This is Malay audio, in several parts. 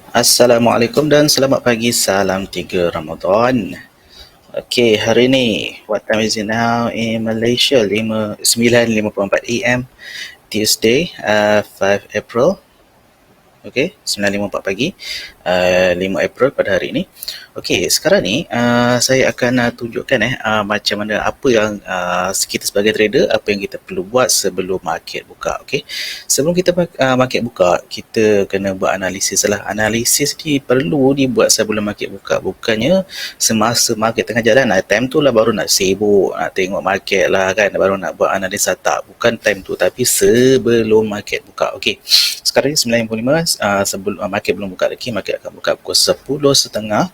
Assalamualaikum dan selamat pagi, salam 3 Ramadan. Okay, hari ni, what time is it now in Malaysia? 9:54 AM, Tuesday, 5 April. Okay, 9:54 pagi, 5 April pada hari ini. Okay, sekarang ni saya akan tunjukkan macam mana, apa yang kita sebagai trader, apa yang kita perlu buat sebelum market buka. Okay, sebelum kita market buka, kita kena buat analisis lah. Analisis ni perlu dibuat sebelum market buka, bukannya semasa market tengah jalan. Time tu lah baru nak sibuk, nak tengok market lah kan, baru nak buat analisa. Tak, bukan time tu, tapi sebelum market buka. Okay, sekarang ni 9:55, sebelum market belum buka lagi. Market akan buka pukul 10.30.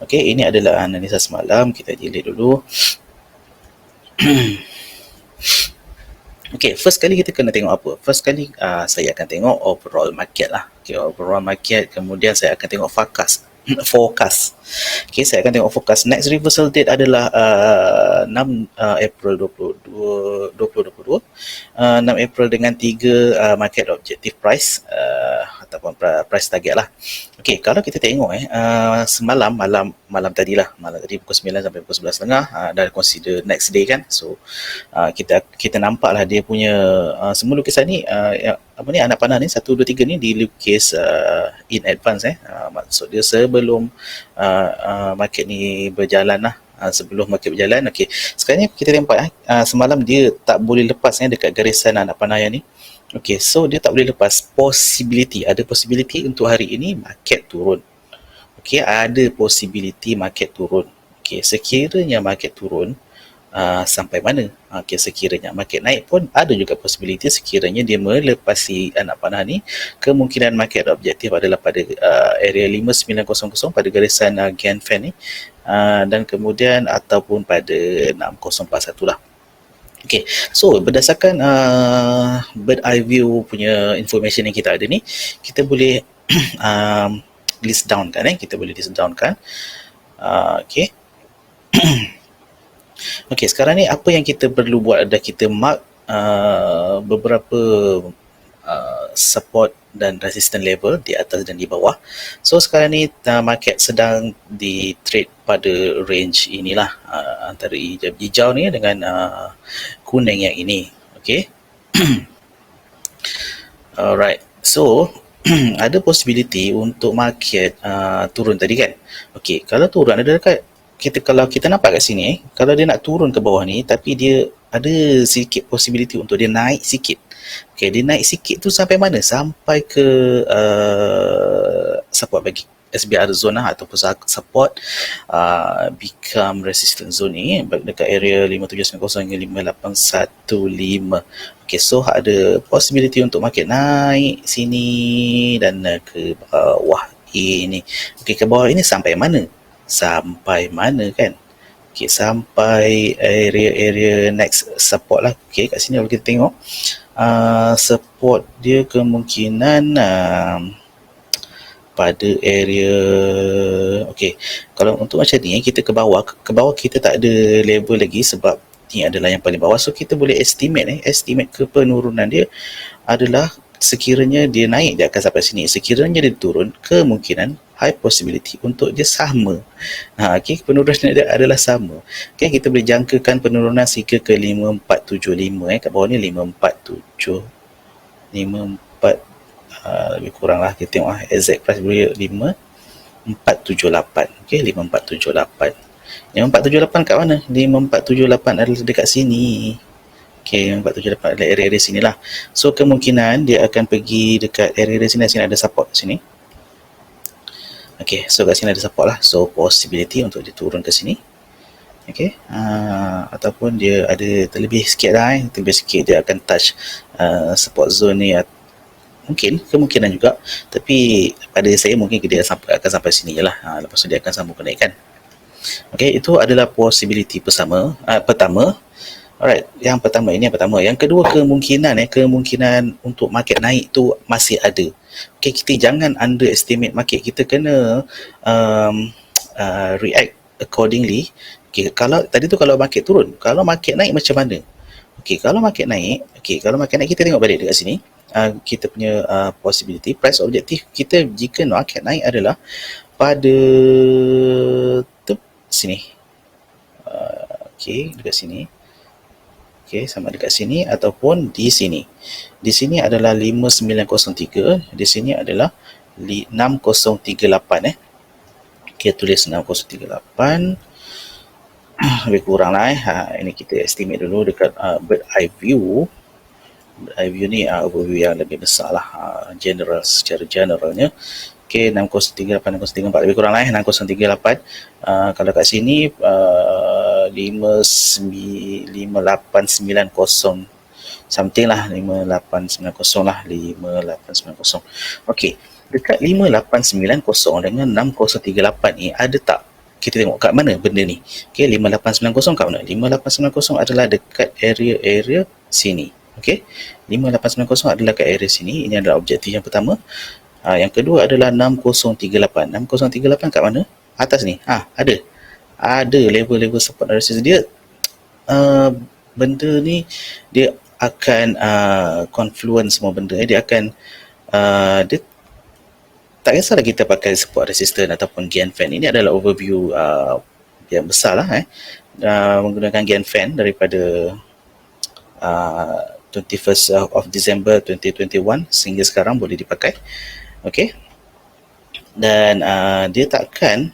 Okey, ini adalah analisa semalam. Kita delete dulu. Okey, first kali kita kena tengok apa? First kali saya akan tengok overall market lah. Okey, overall market. Kemudian saya akan tengok forecast. Okey, saya akan tengok forecast. Next reversal date adalah 6 April 2022. 6 April dengan 3 market objective price ataupun price target lah. Okey, kalau kita tengok semalam malam tadi pukul 9 sampai pukul 11.30, dah consider next day kan. So kita nampak lah dia punya semua lukisan ni, anak panah ni 1 2 3 ni dilukis in advance. Maksud dia sebelum market ni berjalan lah. Sebelum market berjalan. Okey, sekarang ni kita nampak semalam dia tak boleh lepas dekat garisan anak panah yang ni. Okey, so dia tak boleh lepas. Ada possibility untuk hari ini market turun. Okey, ada possibility market turun. Okey, sekiranya market turun, sampai mana? Okey, sekiranya market naik pun ada juga possibility. Sekiranya dia melepasi anak panah ni, kemungkinan market objektif adalah pada area 5900 pada garisan Ganfeng ni, dan kemudian ataupun pada 6041 lah. Okay, so berdasarkan bird eye view punya information yang kita ada ni, kita boleh list down kan. Kita boleh list down kan. Okay. Okay, sekarang ni apa yang kita perlu buat adalah kita mark beberapa support dan resistance level di atas dan di bawah. So sekarang ni market sedang di trade pada range inilah, antara hijau ni dengan kuning yang ini. Okay. Alright, so ada possibility untuk market turun tadi kan. Okay, kalau turun ada dekat kalau kita nampak kat sini, kalau dia nak turun ke bawah ni, tapi dia ada sedikit possibility untuk dia naik sikit. Okay, dia naik sikit tu sampai mana? Sampai ke support bagi SBR zone lah, ataupun support become resistance zone ni dekat area 5790 hingga 5815. Okay, so ada possibility untuk market naik sini dan ke bawah ini. Okay, ke bawah ini sampai mana? Sampai mana kan? Okay, sampai area next support lah. Okay, kat sini kalau kita tengok, support dia kemungkinan pada area, okay, kalau untuk macam ni kita ke bawah kita tak ada level lagi sebab ni adalah yang paling bawah. So kita boleh estimate ke penurunan dia adalah sekiranya dia naik dia akan sampai sini, sekiranya dia turun kemungkinan high possibility untuk dia sama. Okay, penurunan dia adalah sama. Okay, kita boleh jangkakan penurunan sehingga ke 5475 kat bawah ni 547 lebih kurang lah, kita tengok exact price boleh 5478. Okay, 5478 kat mana? 5478 adalah dekat sini. Okay, 5478 adalah area-area sini lah. So kemungkinan dia akan pergi dekat area sini. Sini ada support sini. Okay, so kat sini ada support lah. So possibility untuk dia turun ke sini. Okay, ataupun dia ada terlebih sikit lah, terlebih sikit dia akan touch support zone ni. Mungkin, kemungkinan juga, tapi pada saya mungkin dia akan sampai sini je lah. Lepas tu dia akan sambung kenaikan. Okay, itu adalah possibility pertama. Alright, yang pertama. Yang kedua, kemungkinan untuk market naik tu masih ada. Okay, kita jangan underestimate market. Kita kena react accordingly. Okay, kalau market turun, kalau market naik macam mana? Okay, kalau market naik kita tengok balik dekat sini. kita punya possibility, price objektif kita jika market naik adalah pada sini. Okey, dekat sini. Okey, sama dekat sini ataupun di sini. Di sini adalah 5903, di sini adalah 6038 Okey, tulis 6038. Lebih kurang lah ini kita estimate dulu dekat bird eye view. Bird eye view ni overview yang lebih besar lah, general, secara generalnya. Okey, 6038, 6034, lebih kurang lah 6038. Kalau kat sini 5890 something lah, 5890 lah, 5890. Okey, dekat 5890 dengan 6038 ni ada tak, kita tengok kat mana benda ni. Okey, 5890 kat mana? 5890 adalah dekat area sini. Okey, 5890 adalah kat area sini. Ini adalah objektif yang pertama. Yang kedua adalah 6038. 6038 kat mana? Atas ni. Ada level-level support dan resistance dia. Benda ni dia akan confluence semua benda. Dia akan dia tak kisahlah kita pakai support resistance ataupun gain fan. Ini adalah overview yang besar lah menggunakan gain fan daripada 21st of December 2021 sehingga sekarang boleh dipakai. Okey, dan dia takkan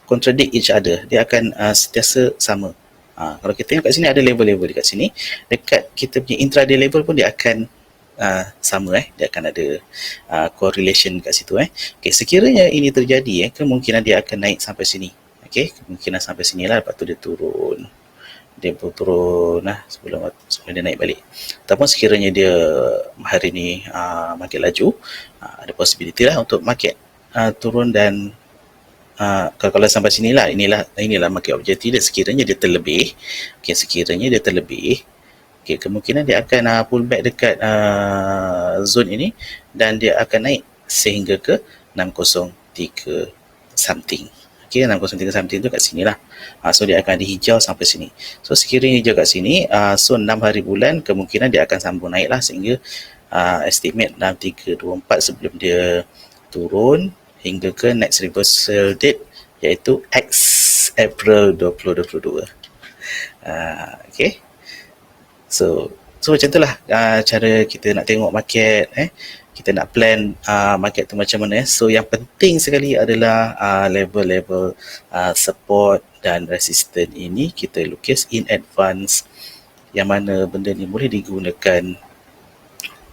contradict each other, dia akan sentiasa sama. Kalau kita tengok kat sini ada level-level dekat sini, dekat kita punya intraday level pun dia akan sama dia akan ada correlation kat situ Okey, sekiranya ini terjadi kemungkinan dia akan naik sampai sini. Okey, kemungkinan sampai sini lah, lepas tu dia turun sebelum dia naik balik. Ataupun sekiranya dia hari ni market laju, ada possibility lah untuk market turun dan kalau sampai sinilah, inilah market objektif dia. Sekiranya dia terlebih, okey, kemungkinan dia akan pull back dekat zone ini dan dia akan naik sehingga ke 603 something. Okey, 603 something tu kat sini lah. So dia akan dihijau sampai sini. So sekiranya hijau kat sini, so 6 hari bulan kemungkinan dia akan sambung naik lah sehingga estimate 6324 sebelum dia turun hingga ke next reversal date iaitu X April 2022. Okey. So macam itulah cara kita nak tengok market kita nak plan market tu macam mana So yang penting sekali adalah level-level support dan resistance ini kita lukis in advance, yang mana benda ni boleh digunakan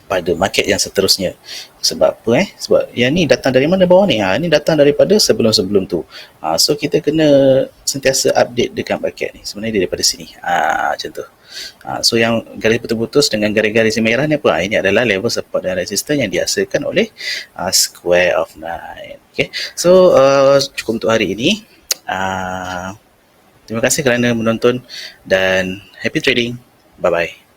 pada market yang seterusnya. Sebab apa sebab yang ni datang dari mana bawah ni? Ni datang daripada sebelum-sebelum tu. So kita kena sentiasa update dekat market ni. Sebenarnya dia daripada sini. Macam tu. So yang garis putus-putus dengan garis-garis merah ni apa? Ini adalah level support dan resistance yang dihasilkan oleh square of 9. Okay. So cukup untuk hari ini. Terima kasih kerana menonton dan happy trading. Bye-bye.